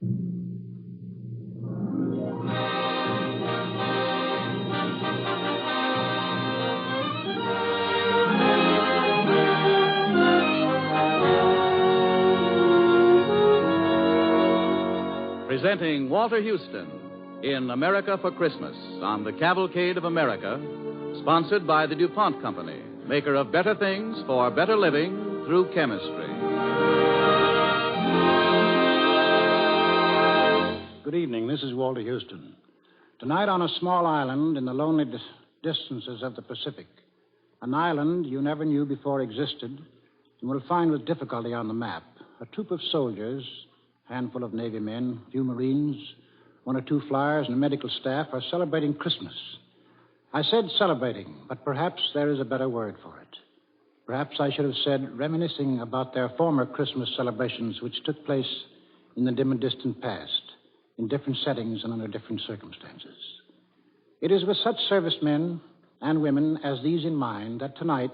Presenting Walter Houston in America for Christmas on the Cavalcade of America, sponsored by the DuPont Company, maker of better things for better living through chemistry. Good evening. This is Walter Houston. Tonight on a small island in the lonely distances of the Pacific, an island you never knew before existed and will find with difficulty on the map, a troop of soldiers, handful of Navy men, a few Marines, one or two flyers, and a medical staff are celebrating Christmas. I said celebrating, but perhaps there is a better word for it. Perhaps I should have said reminiscing about their former Christmas celebrations which took place in the dim and distant past, in different settings and under different circumstances. It is with such servicemen and women as these in mind that tonight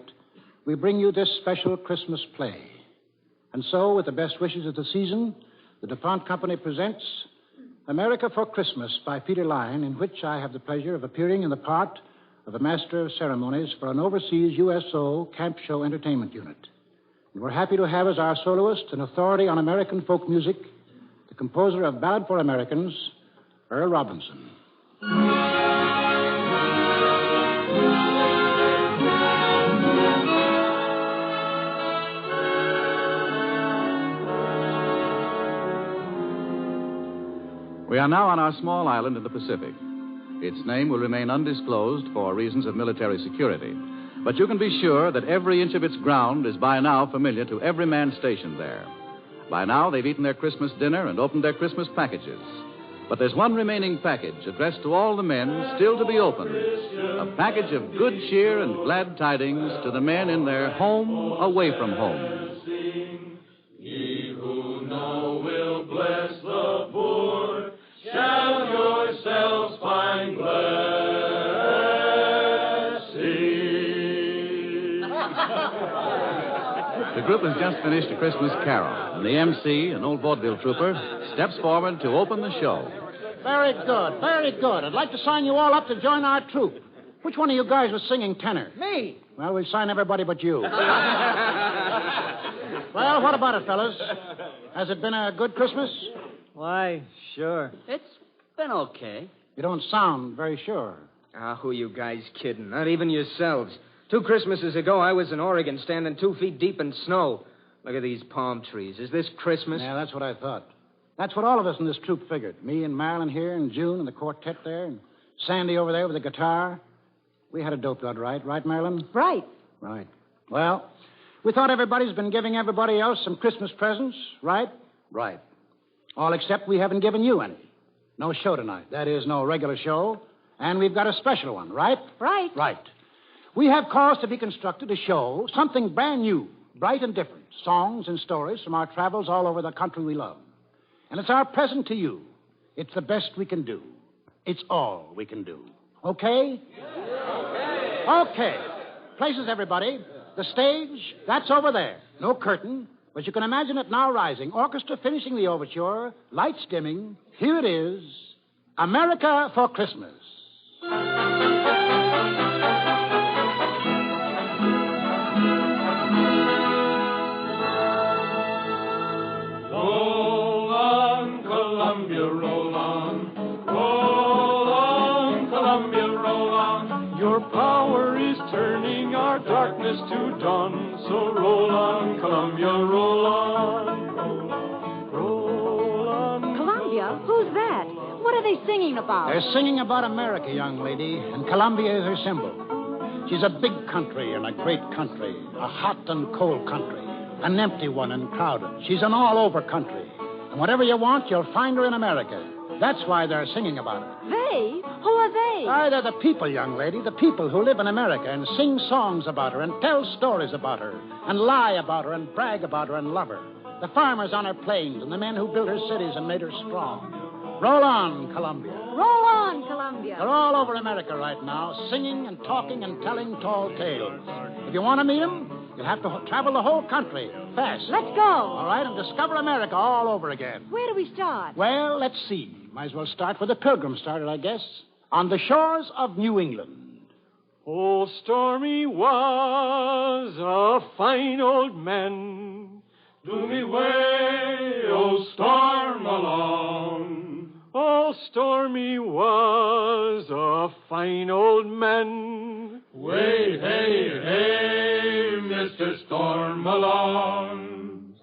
we bring you this special Christmas play. And so, with the best wishes of the season, the DuPont Company presents America for Christmas by Peter Lyon, in which I have the pleasure of appearing in the part of a master of ceremonies for an overseas USO camp show entertainment unit. And we're happy to have as our soloist an authority on American folk music, the composer of Ballad for Americans, Earl Robinson. We are now on our small island in the Pacific. Its name will remain undisclosed for reasons of military security. But you can be sure that every inch of its ground is by now familiar to every man stationed there. By now, they've eaten their Christmas dinner and opened their Christmas packages. But there's one remaining package addressed to all the men still to be opened. A package of good cheer and glad tidings to the men in their home away from home. He who know will bless the poor, shall yourselves find blessing. The group has just finished a Christmas carol, and the MC, an old vaudeville trooper, steps forward to open the show. Very good, very good. I'd like to sign you all up to join our troop. Which one of you guys was singing tenor? Me. Well, we'll sign everybody but you. Well, what about it, fellas? Has it been a good Christmas? Why, sure. It's been okay. You don't sound very sure. Who you guys kidding? Not even yourselves. 2 Christmases ago, I was in Oregon standing 2 feet deep in snow. Look at these palm trees. Is this Christmas? Yeah, that's what I thought. That's what all of us in this troop figured. Me and Marilyn here, and June, and the quartet there, and Sandy over there with the guitar. We had a dope nut, right? Right, Marilyn? Right. Right. Well, we thought everybody's been giving everybody else some Christmas presents, right? Right. All except we haven't given you any. No show tonight. That is, no regular show. And we've got a special one, right? Right. Right. We have caused to be constructed a show, something brand new, bright and different. Songs and stories from our travels all over the country we love. And it's our present to you. It's the best we can do. It's all we can do. Okay? Okay. Places, everybody. The stage, that's over there. No curtain, but you can imagine it now rising. Orchestra finishing the overture, lights dimming. Here it is, America for Christmas. Roll on, Columbia, roll on. Roll on, Columbia, roll on. Your power is turning our darkness to dawn. So roll on, Columbia, roll on. Roll on, roll on. Columbia? Who's that? What are they singing about? They're singing about America, young lady, and Columbia is her symbol. She's a big country and a great country, a hot and cold country, an empty one and crowded. She's an all-over country. And whatever you want, you'll find her in America. That's why they're singing about her. They? Who are they? Why, they're the people, young lady, the people who live in America and sing songs about her and tell stories about her and lie about her and brag about her and love her. The farmers on her plains and the men who built her cities and made her strong. Roll on, Columbia. Roll on, Columbia. They're all over America right now, singing and talking and telling tall tales. If you want to meet them, You'll have to travel the whole country fast. Let's go. All right, and discover America all over again. Where do we start? Well, let's see. Might as well start where the Pilgrims started, I guess. On the shores of New England. Oh, Stormy was a fine old man. Do me way, oh, storm along. Oh, Stormy was a fine old man. Way, hey, hey, Mr. Storm along.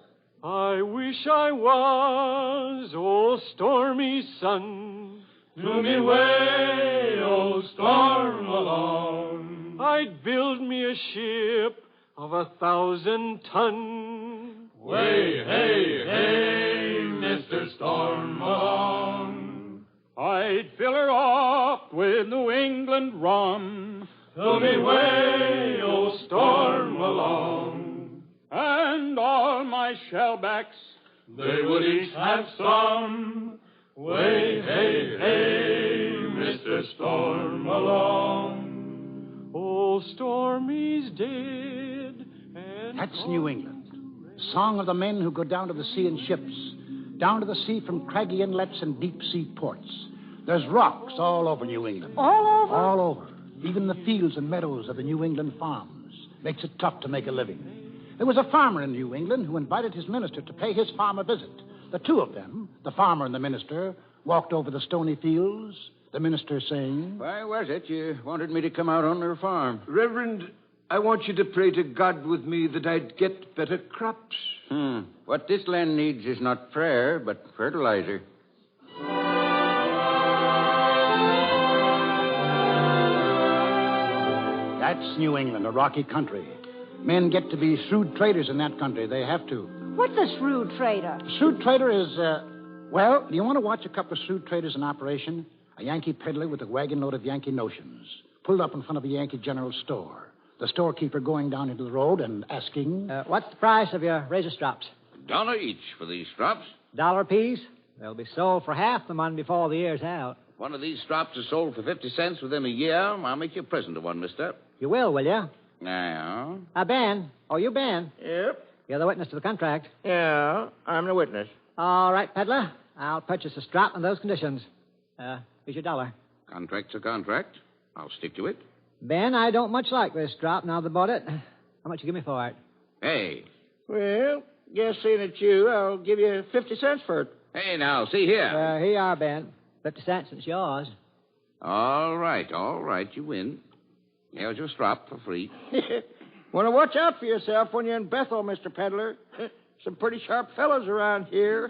I wish I was, oh, Stormy's son. Do me way, oh, storm along. I'd build me a ship of 1,000 ton. Way, hey, hey, Mr. Storm along. I'd fill her up with New England rum. Do me way, oh, storm along. And all my shellbacks, they would each have some. Way, hey, hey, Mr. Storm along. Oh, Stormy's dead. And That's New England. The song of the men who go down to the sea in ships, down to the sea from craggy inlets and deep sea ports. There's rocks all over New England. All over? All over. Even the fields and meadows of the New England farms. Makes it tough to make a living. There was a farmer in New England who invited his minister to pay his farm a visit. The two of them, the farmer and the minister, walked over the stony fields, the minister saying, Why was it you wanted me to come out on their farm? Reverend, I want you to pray to God with me that I'd get better crops. What this land needs is not prayer, but fertilizer. That's New England, a rocky country. Men get to be shrewd traders in that country. They have to. What's a shrewd trader? A shrewd trader is, well, do you want to watch a couple of shrewd traders in operation? A Yankee peddler with a wagon load of Yankee notions, pulled up in front of a Yankee general store. The storekeeper going down into the road and asking... what's the price of your razor strops? $1 each for these strops. $1 apiece? They'll be sold for half the money before the year's out. If one of these strops is sold for 50 cents within a year, I'll make you a present of one, mister. You will you? Now. Ben. Oh, you Ben. Yep. You're the witness to the contract. Yeah, I'm the witness. All right, peddler. I'll purchase a strap on those conditions. Here's your $1. Contract's a contract. I'll stick to it. Ben, I don't much like this strap now that I bought it. How much you give me for it? Hey. Well, guess seeing it's you, I'll give you 50 cents for it. Hey, now, see here. Here you are, Ben. 50 cents, it's yours. All right, you win. Here's your strap for free. Want to watch out for yourself when you're in Bethel, Mr. Peddler. Some pretty sharp fellows around here.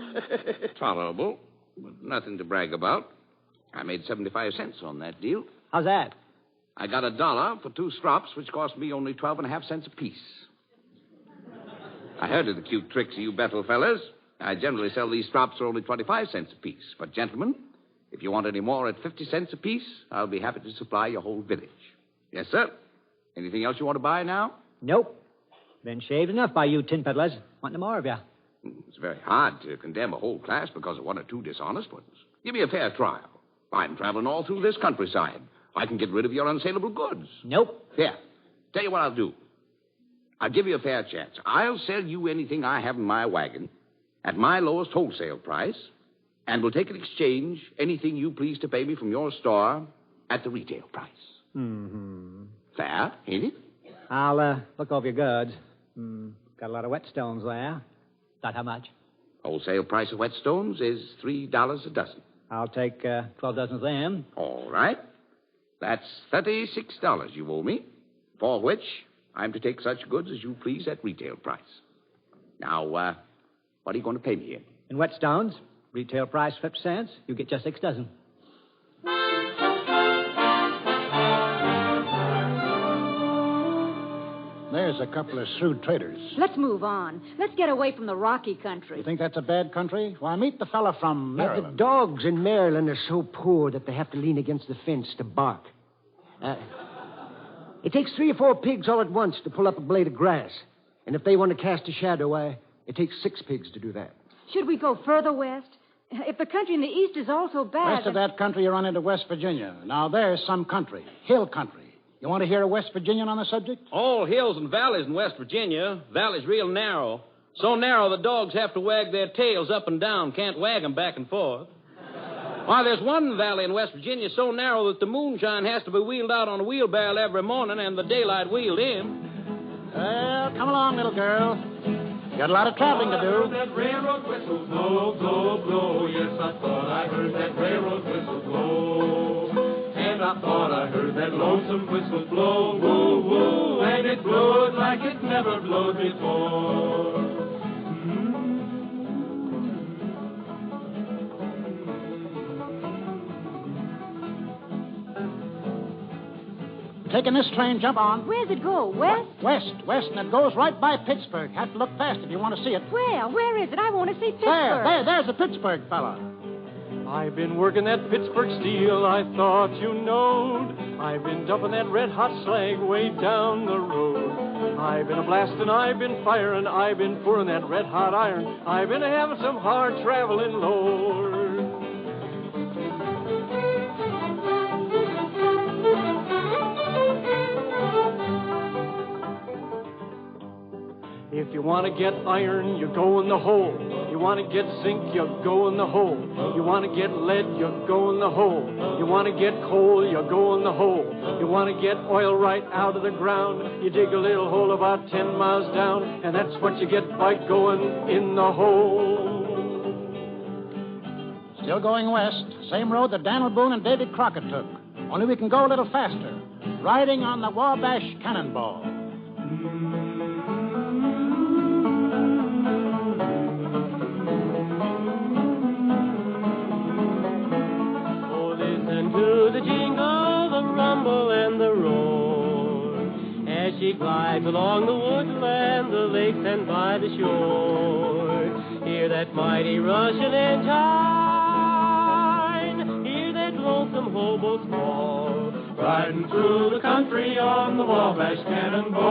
Tolerable, but nothing to brag about. I made 75 cents on that deal. How's that? I got $1 for 2 strops, which cost me only 12.5 cents apiece. I heard of the cute tricks of you Bethel fellas. I generally sell these strops for only 25 cents apiece. But, gentlemen, if you want any more at 50 cents apiece, I'll be happy to supply your whole village. Yes, sir. Anything else you want to buy now? Nope. Been shaved enough by you tin peddlers. Want no more of you. It's very hard to condemn a whole class because of 1 or 2 dishonest ones. Give me a fair trial. I'm traveling all through this countryside. I can get rid of your unsaleable goods. Nope. Here. Tell you what I'll do. I'll give you a fair chance. I'll sell you anything I have in my wagon at my lowest wholesale price, and we'll take in exchange anything you please to pay me from your store at the retail price. Mm-hmm. Fair, ain't it? I'll look over your goods. Got a lot of whetstones there. About how much? Wholesale price of whetstones is $3 a dozen. I'll take 12 dozen of them. All right. That's $36 you owe me, for which I'm to take such goods as you please at retail price. Now, what are you going to pay me in? In whetstones, retail price 50 cents. You get just 6 dozen. There's a couple of shrewd traders. Let's move on. Let's get away from the rocky country. You think that's a bad country? Why, meet the fella from The Maryland. dogs in Maryland are so poor that they have to lean against the fence to bark. It takes 3 or 4 pigs all at once to pull up a blade of grass. And if they want to cast a shadow, why, it takes 6 pigs to do that. Should we go further west? If the country in the east is also bad... West of that country, you run into West Virginia. Now, there's some country. Hill country. You want to hear a West Virginian on the subject? All hills and valleys in West Virginia. Valley's real narrow. So narrow the dogs have to wag their tails up and down, can't wag them back and forth. Why, there's one valley in West Virginia so narrow that the moonshine has to be wheeled out on a wheelbarrow every morning and the daylight wheeled in. Well, come along, little girl. Got a lot of traveling to do. That railroad whistle blow, blow, blow. Yes, I thought I heard that railroad whistle blow. And I thought I heard that lonesome whistle blow, woo, woo. And it blowed like it never blowed before. Taking this train, jump on. Where's it go? West? West, and it goes right by Pittsburgh. Have to look fast if you want to see it. Where is it? I want to see Pittsburgh. There's a Pittsburgh fella. I've been working that Pittsburgh steel, I thought you knowed. I've been dumping that red-hot slag way down the road. I've been a-blasting, I've been firing, I've been pouring that red-hot iron. I've been having some hard traveling, Lord. If you want to get iron, you go in the hole. You want to get zinc, you go in the hole. You want to get lead, you go in the hole. You want to get coal, you go in the hole. You want to get oil right out of the ground. You dig a little hole about 10 miles down, and that's what you get by going in the hole. Still going west. Same road that Daniel Boone and David Crockett took. Only we can go a little faster. Riding on the Wabash Cannonball. To the jingle, the rumble, and the roar, as she glides along the woodland, the lakes, and by the shore. Hear that mighty Russian engine, hear that lonesome hobo's call, riding through the country on the Wabash Cannonball.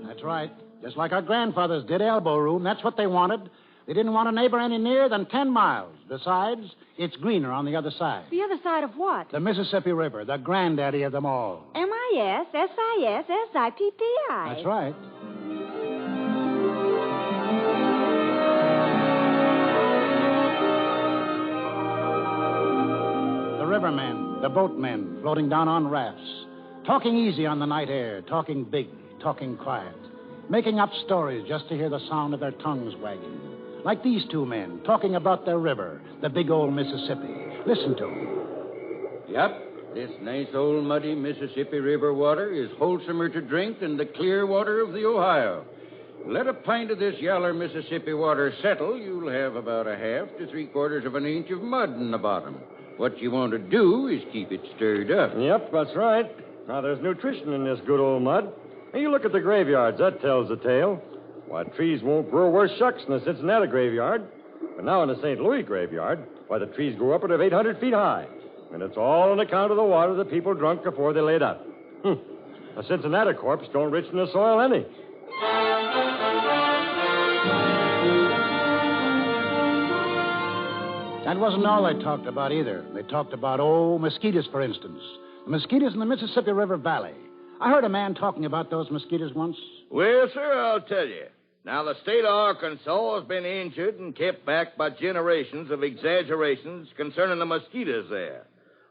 That's right. Just like our grandfathers did elbow room. That's what they wanted. They didn't want a neighbor any nearer than 10 miles. Besides, it's greener on the other side. The other side of what? The Mississippi River, the granddaddy of them all. MISSISSIPPI. That's right. The rivermen, the boatmen, floating down on rafts, talking easy on the night air, talking big, talking quiet, making up stories just to hear the sound of their tongues wagging. Like these two men, talking about their river, the big old Mississippi. Listen to them. Yep, this nice old muddy Mississippi River water is wholesomer to drink than the clear water of the Ohio. Let a pint of this yaller Mississippi water settle, you'll have about a half to 3/4 of an inch of mud in the bottom. What you want to do is keep it stirred up. Yep, that's right. Now, there's nutrition in this good old mud. Now, you look at the graveyards. That tells the tale. Why, trees won't grow worth shucks in the Cincinnati graveyard. But now in the St. Louis graveyard, why, the trees grow upward of 800 feet high. And it's all on account of the water the people drunk before they laid out. A Cincinnati corpse don't rich in the soil any. That wasn't all they talked about either. They talked about, mosquitoes, for instance. The mosquitoes in the Mississippi River Valley. I heard a man talking about those mosquitoes once. Well, sir, I'll tell you. Now, the state of Arkansas has been injured and kept back by generations of exaggerations concerning the mosquitoes there.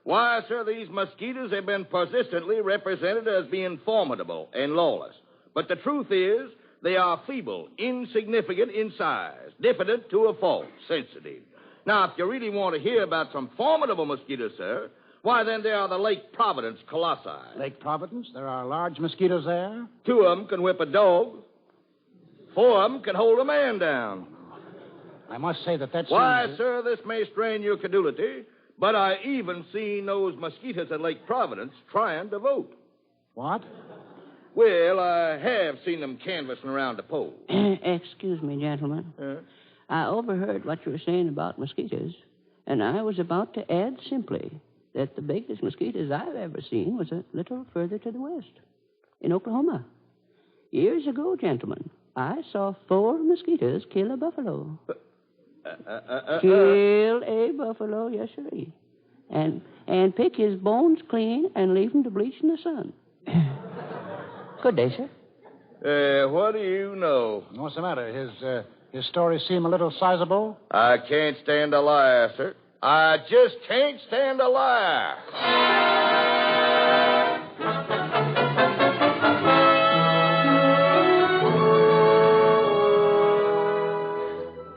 Why, sir, these mosquitoes have been persistently represented as being formidable and lawless. But the truth is, they are feeble, insignificant in size, diffident to a fault, sensitive. Now, if you really want to hear about some formidable mosquitoes, sir, why, then there are the Lake Providence colossi. Lake Providence? There are large mosquitoes there? 2 of them can whip a dog. 4 of them can hold a man down. I must say that that's... Why, sir, this may strain your credulity, but I even seen those mosquitoes at Lake Providence trying to vote. What? Well, I have seen them canvassing around the polls. Excuse me, gentlemen. I overheard what you were saying about mosquitoes, and I was about to add simply that the biggest mosquitoes I've ever seen was a little further to the west, in Oklahoma. Years ago, gentlemen, I saw 4 mosquitoes kill a buffalo. Kill a buffalo, yes, sir. And and pick his bones clean and leave 'em to bleach in the sun. Good day, sir. What do you know? What's the matter? His stories seem a little sizable? I can't stand a liar, sir. I just can't stand a liar.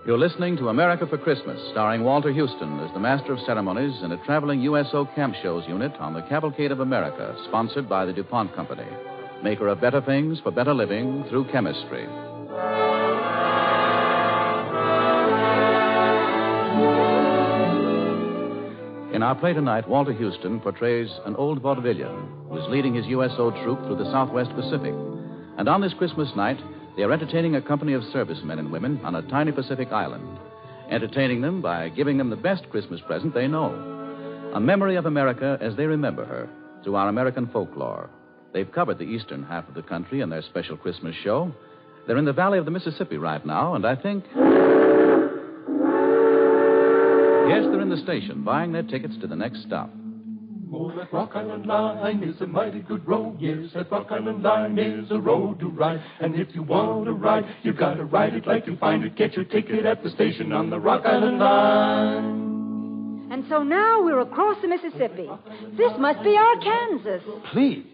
You're listening to America for Christmas, starring Walter Houston as the Master of Ceremonies in a traveling USO Camp Shows unit on the Cavalcade of America, sponsored by the DuPont Company, maker of better things for better living through chemistry. In our play tonight, Walter Houston portrays an old vaudevillian who is leading his USO troop through the Southwest Pacific. And on this Christmas night, they are entertaining a company of servicemen and women on a tiny Pacific island, entertaining them by giving them the best Christmas present they know, a memory of America as they remember her through our American folklore. They've covered the eastern half of the country in their special Christmas show. They're in the valley of the Mississippi right now, and I think... Yes, they're in the station, buying their tickets to the next stop. Oh, that Rock Island line is a mighty good road. Yes, that Rock Island line is a road to ride. And if you want to ride, you gotta ride it like you find it. Get your ticket at the station on the Rock Island line. And so now we're across the Mississippi. This must be Arkansas. Please,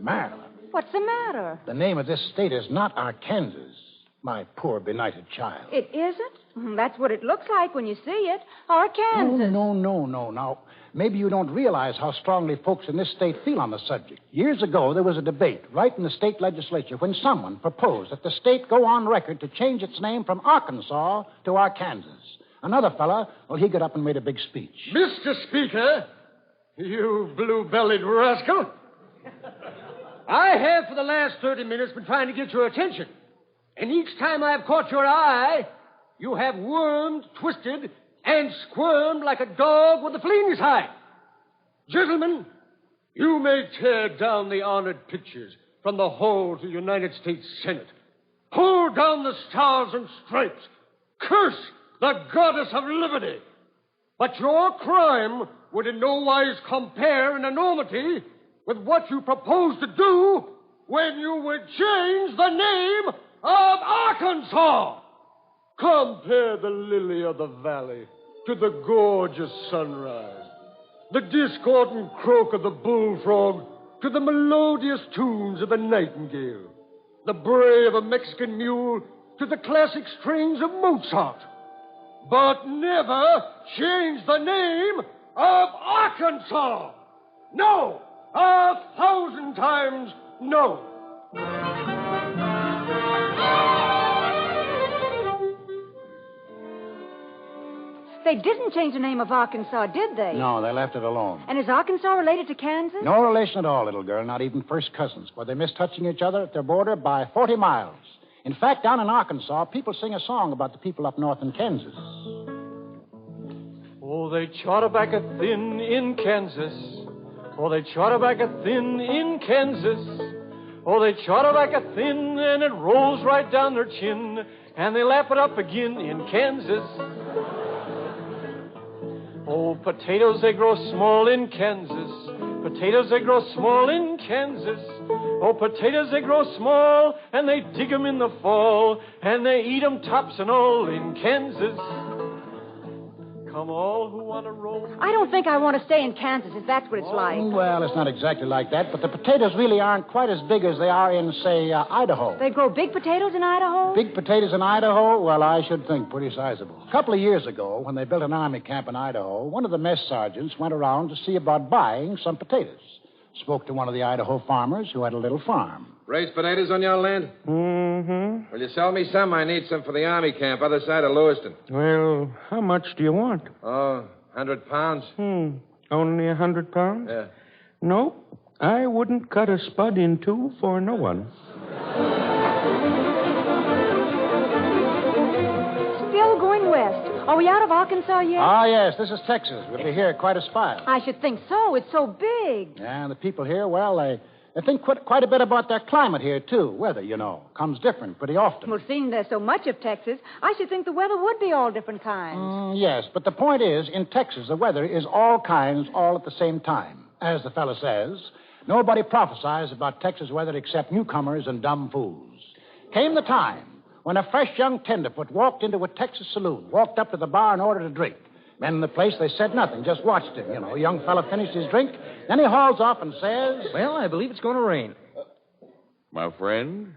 Marilyn. What's the matter? The name of this state is not Arkansas, my poor benighted child. It isn't? That's what it looks like when you see it. Arkansas. No. Now, maybe you don't realize how strongly folks in this state feel on the subject. Years ago, there was a debate right in the state legislature when someone proposed that the state go on record to change its name from Arkansas to Arkansas. Another fella, well, he got up and made a big speech. Mr. Speaker, you blue-bellied rascal, I have for the last 30 minutes been trying to get your attention. And each time I have caught your eye, you have wormed, twisted, and squirmed like a dog with a flea in his hide. Gentlemen, you may tear down the honored pictures from the hall to the United States Senate. Pull down the stars and stripes. Curse the goddess of liberty. But your crime would in no wise compare in enormity with what you propose to do when you would change the name of Arkansas. Compare the lily of the valley to the gorgeous sunrise, the discordant croak of the bullfrog to the melodious tunes of the nightingale, the bray of a Mexican mule to the classic strains of Mozart. But never change the name of Arkansas. No, 1,000 times no. They didn't change the name of Arkansas, did they? No, they left it alone. And is Arkansas related to Kansas? No relation at all, little girl, not even first cousins. But they miss touching each other at their border by 40 miles. In fact, down in Arkansas, people sing a song about the people up north in Kansas. Oh, they chowder back a thin in Kansas. Oh, they chowder back a thin in Kansas. Oh, they chowder back a thin and it rolls right down their chin. And they lap it up again in Kansas. Oh, potatoes, they grow small in Kansas. Potatoes, they grow small in Kansas. Oh, potatoes, they grow small, and they dig 'em in the fall, and they eat 'em tops and all in Kansas. Come all who want to roll. I don't think I want to stay in Kansas if that's what it's like. Well, it's not exactly like that, but the potatoes really aren't quite as big as they are in, say, Idaho. They grow big potatoes in Idaho? Big potatoes in Idaho? Well, I should think pretty sizable. A couple of years ago, when they built an army camp in Idaho, one of the mess sergeants went around to see about buying some potatoes. Spoke to one of the Idaho farmers who had a little farm. Raise potatoes on your land? Mm-hmm. Will you sell me some? I need some for the army camp, other side of Lewiston. Well, how much do you want? Oh, 100 pounds. Only 100 pounds? Yeah. No, I wouldn't cut a spud in two for no one. Still going west. Are we out of Arkansas yet? Ah, yes, this is Texas. We'll be here quite a spell. I should think so. It's so big. Yeah, and the people here, well, They think quite a bit about their climate here, too. Weather, you know, comes different pretty often. Well, seeing there's so much of Texas, I should think the weather would be all different kinds. Yes, but the point is, in Texas, the weather is all kinds all at the same time. As the fellow says, nobody prophesies about Texas weather except newcomers and dumb fools. Came the time when a fresh young tenderfoot walked into a Texas saloon, walked up to the bar and ordered a drink. Men in the place, they said nothing, just watched him. You know, a young fellow finished his drink, then he hauls off and says... Well, I believe it's going to rain. My friend,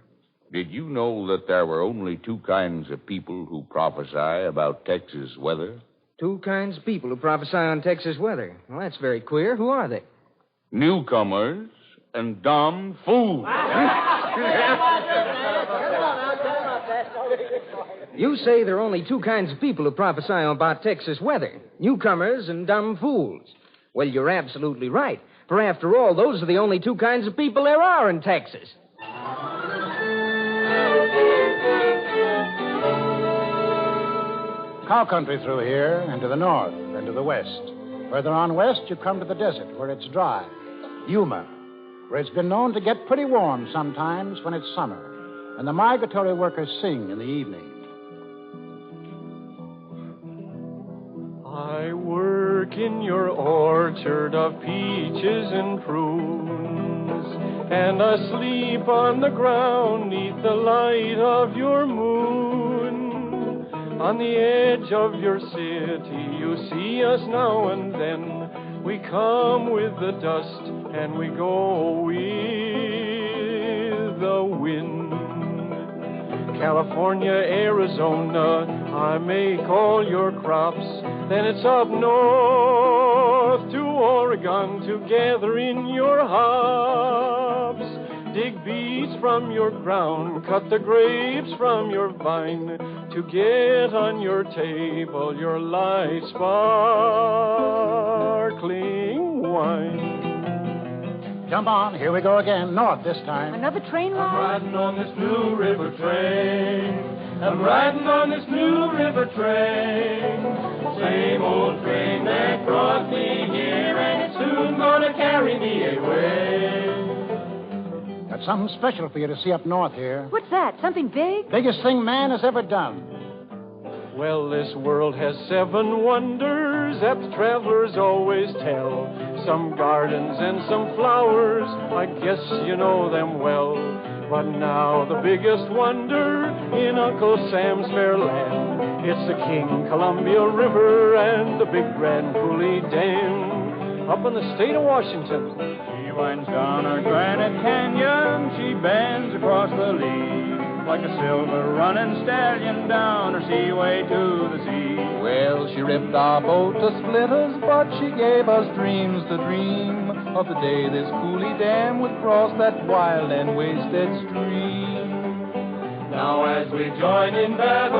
did you know that there were only two kinds of people who prophesy about Texas weather? Two kinds of people who prophesy on Texas weather. Well, that's very queer. Who are they? Newcomers and dumb fools. You say there are only two kinds of people who prophesy about Texas weather. Newcomers and dumb fools. Well, you're absolutely right. For after all, those are the only two kinds of people there are in Texas. Cow country through here, and to the north, and to the west. Further on west, you come to the desert, where it's dry. Yuma, where it's been known to get pretty warm sometimes when it's summer, and the migratory workers sing in the evening. I work in your orchard of peaches and prunes, and I sleep on the ground neath the light of your moon. On the edge of your city, you see us now and then. We come with the dust, and we go with the wind. California, Arizona, I make all your crops. Then it's up north to Oregon to gather in your hops. Dig beets from your ground, cut the grapes from your vine, to get on your table your light sparkling wine. Jump on, here we go again, north this time. Another train ride? I'm riding on this Blue River train. I'm riding on this Blue River train. Same old train that brought me here, and it's soon gonna carry me away. Got something special for you to see up north here. What's that? Something big? Biggest thing man has ever done. Well, this world has 7 wonders that the travelers always tell. Some gardens and some flowers, I guess you know them well. But now the biggest wonder in Uncle Sam's fair land, it's the King Columbia River and the Big Grand Coulee Dam up in the state of Washington. She winds down our granite canyon, she bends across the lea, like a silver running stallion down her seaway to the sea. Well, she ripped our boat to splinters, but she gave us dreams to dream of the day this Coulee Dam would cross that wild and wasted stream. Now as we join in battle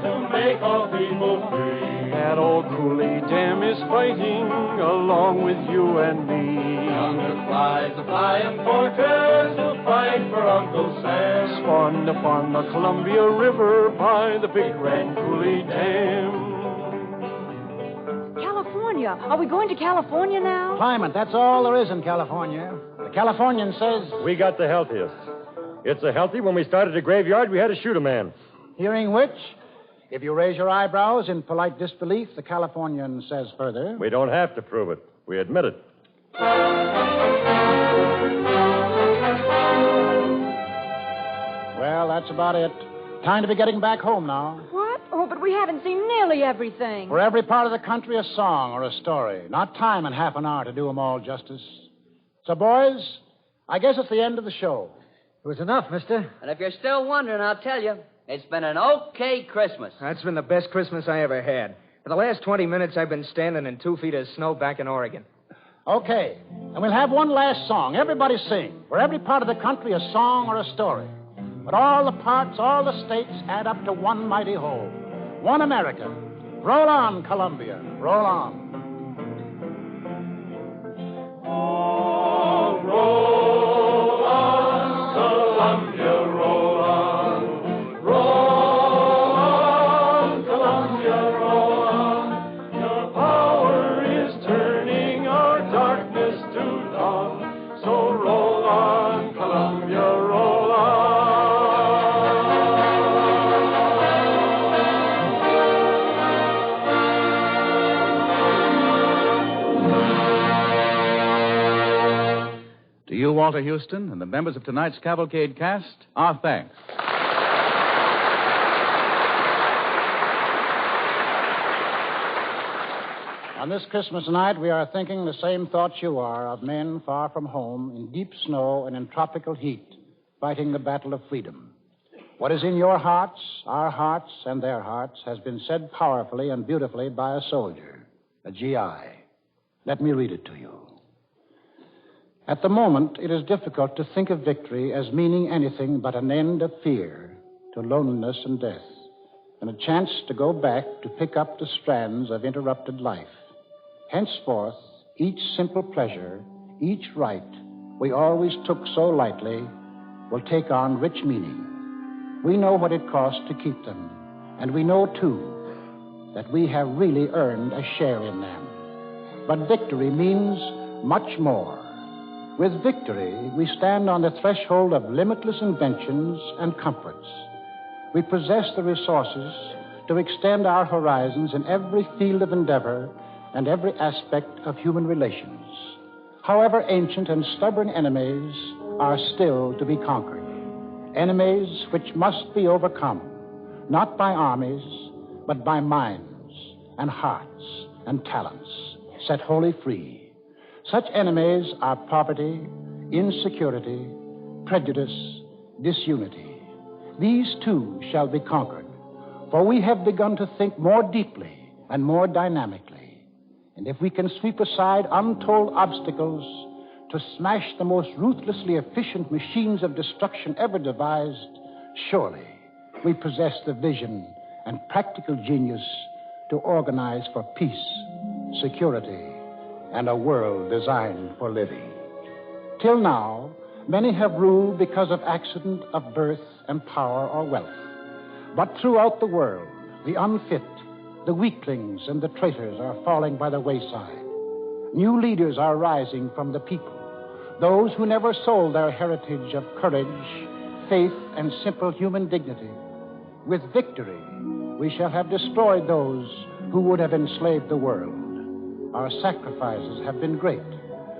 to make all people free, that old Coulee Dam is fighting along with you and me. Yonder flies the flying fortress to fight for Uncle Sam, spawned upon the Columbia River by the Big Grand Coulee Dam. California. Are we going to California now? Climate, that's all there is in California. The Californian says... We got the healthiest. It's so healthy, when we started a graveyard, we had to shoot a man. Hearing which, if you raise your eyebrows in polite disbelief, the Californian says further... We don't have to prove it. We admit it. Well, that's about it. Time to be getting back home now. What? Oh, but we haven't seen nearly everything. For every part of the country, a song or a story. Not time in half an hour to do them all justice. So, boys, I guess it's the end of the show. It was enough, mister. And if you're still wondering, I'll tell you, it's been an okay Christmas. That's been the best Christmas I ever had. For the last 20 minutes, I've been standing in 2 feet of snow back in Oregon. Okay. And we'll have one last song. Everybody sing. For every part of the country, a song or a story. But all the parts, all the states add up to one mighty whole. One America. Roll on, Columbia. Roll on. Oh, roll on, Columbia, roll on. Roll on, Columbia, roll on. Your power is turning our darkness to dawn. So Walter Houston and the members of tonight's Cavalcade cast, our thanks. On this Christmas night, we are thinking the same thoughts you are of men far from home in deep snow and in tropical heat, fighting the battle of freedom. What is in your hearts, our hearts, and their hearts has been said powerfully and beautifully by a soldier, a GI. Let me read it to you. At the moment, it is difficult to think of victory as meaning anything but an end of fear to loneliness and death, and a chance to go back to pick up the strands of interrupted life. Henceforth, each simple pleasure, each right we always took so lightly will take on rich meaning. We know what it costs to keep them, and we know, too, that we have really earned a share in them. But victory means much more. With victory, we stand on the threshold of limitless inventions and comforts. We possess the resources to extend our horizons in every field of endeavor and every aspect of human relations. However, ancient and stubborn enemies are still to be conquered. Enemies which must be overcome, not by armies, but by minds and hearts and talents, set wholly free. Such enemies are poverty, insecurity, prejudice, disunity. These too shall be conquered, for we have begun to think more deeply and more dynamically. And if we can sweep aside untold obstacles to smash the most ruthlessly efficient machines of destruction ever devised, surely we possess the vision and practical genius to organize for peace, security, and a world designed for living. Till now, many have ruled because of accident of birth and power or wealth. But throughout the world, the unfit, the weaklings, and the traitors are falling by the wayside. New leaders are rising from the people, those who never sold their heritage of courage, faith, and simple human dignity. With victory, we shall have destroyed those who would have enslaved the world. Our sacrifices have been great,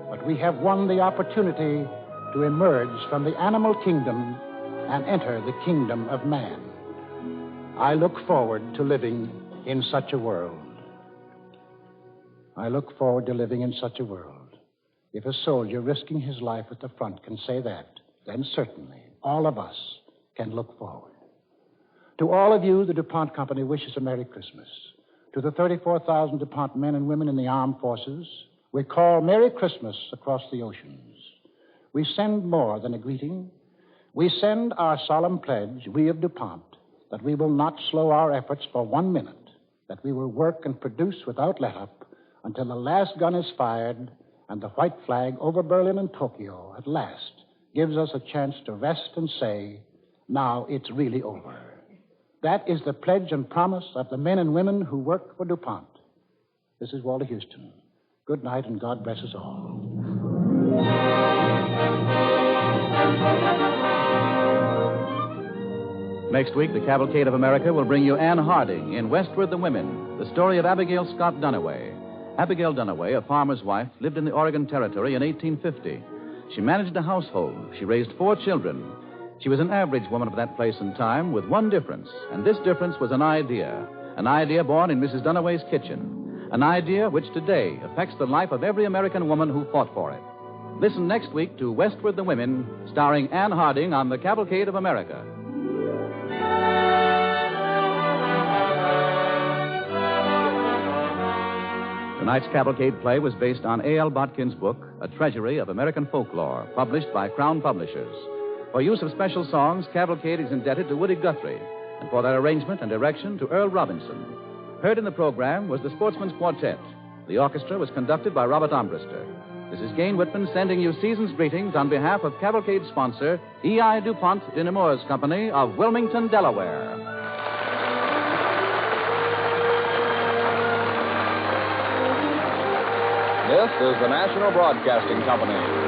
but we have won the opportunity to emerge from the animal kingdom and enter the kingdom of man. I look forward to living in such a world. I look forward to living in such a world. If a soldier risking his life at the front can say that, then certainly all of us can look forward. To all of you, the DuPont Company wishes a Merry Christmas. To the 34,000 DuPont men and women in the armed forces, we call Merry Christmas across the oceans. We send more than a greeting. We send our solemn pledge, we of DuPont, that we will not slow our efforts for 1 minute, that we will work and produce without let-up until the last gun is fired and the white flag over Berlin and Tokyo at last gives us a chance to rest and say, now it's really over. That is the pledge and promise of the men and women who work for DuPont. This is Walter Houston. Good night, and God bless us all. Next week, the Cavalcade of America will bring you Anne Harding in Westward the Women, the story of Abigail Scott Duniway. Abigail Duniway, a farmer's wife, lived in the Oregon Territory in 1850. She managed a household. She raised 4 children. She was an average woman of that place and time with one difference, and this difference was an idea born in Mrs. Duniway's kitchen, an idea which today affects the life of every American woman who fought for it. Listen next week to Westward the Women, starring Anne Harding on the Cavalcade of America. Tonight's Cavalcade play was based on A.L. Botkin's book, A Treasury of American Folklore, published by Crown Publishers. For use of special songs, Cavalcade is indebted to Woody Guthrie, and for their arrangement and direction to Earl Robinson. Heard in the program was the Sportsman's Quartet. The orchestra was conducted by Robert Armbruster. This is Gain Whitman sending you season's greetings on behalf of Cavalcade sponsor, E.I. DuPont de Nemours Company of Wilmington, Delaware. This is the National Broadcasting Company.